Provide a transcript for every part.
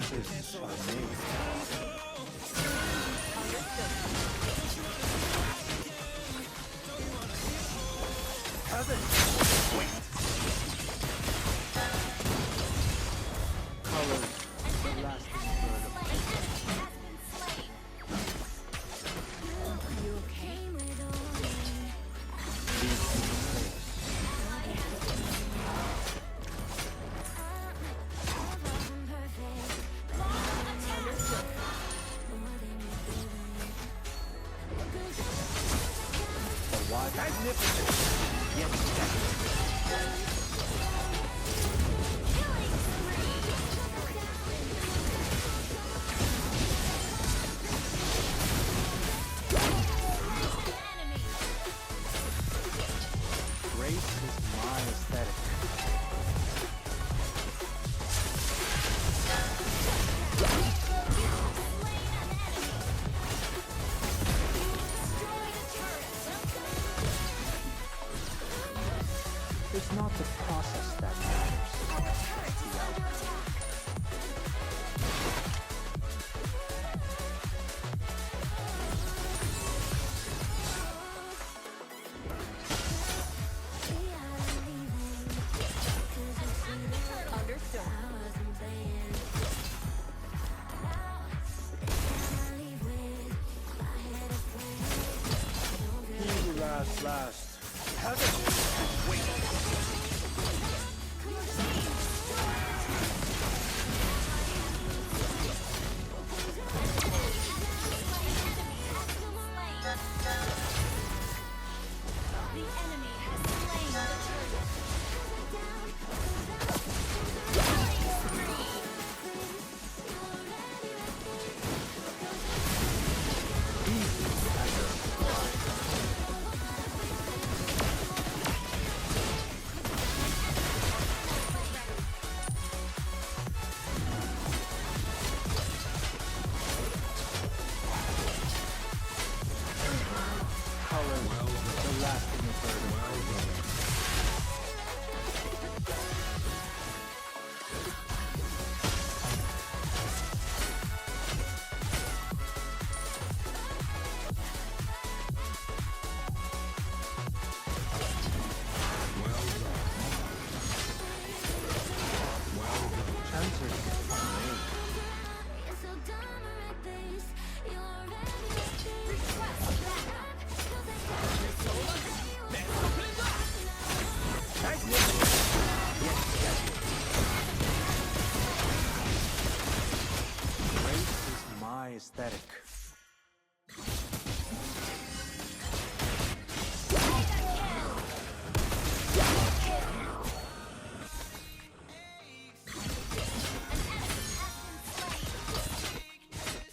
Chances are made. Heaven! Wait! Colors, the lasting bird of leads to the place. The wide magnificent, yet stagnant. Grace is my aesthetic. It's not the process that matters. It's the outcome. He who laughs last. Heaven! Wait! Colors, the lasting bird. Chances are made. Grace is my aesthetic.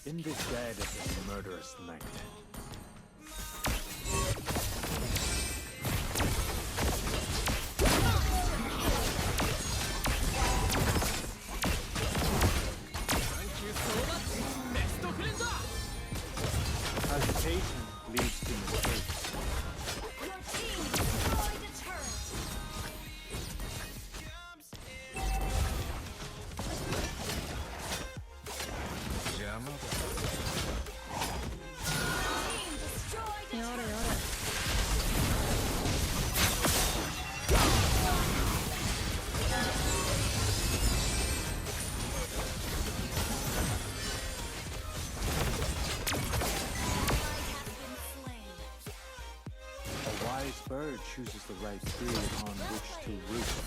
In the dead of this murderous night. Hesitation leads to mistakes. A wise bird chooses the right tree upon which to roost.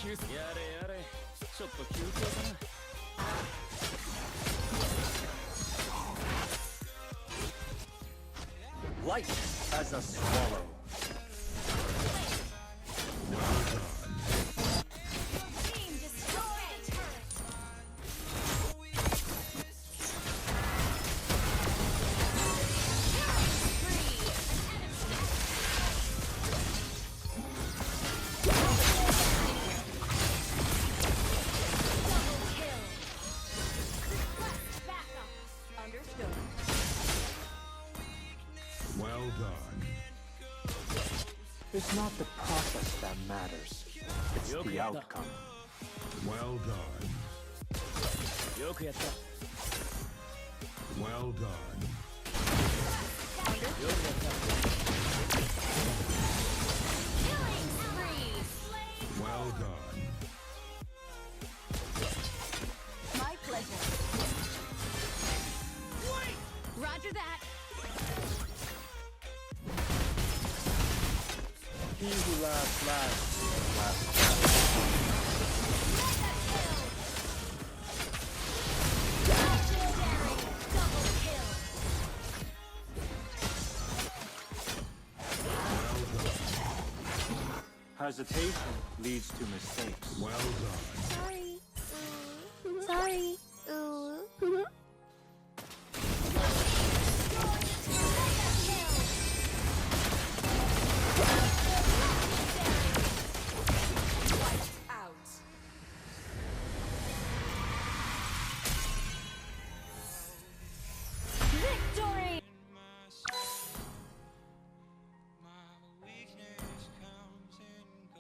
やれやれちょっと休憩だな Light as a swallow. Well done. It's not the process that matters. It's the outcome. Well done. よくやった Well done. よくやった Killing spree. Well done. My pleasure. Roger that. He who laughs last laughs last. Mega kill. Legendary. Double kill. Well done. Hesitation leads to mistakes. Well done.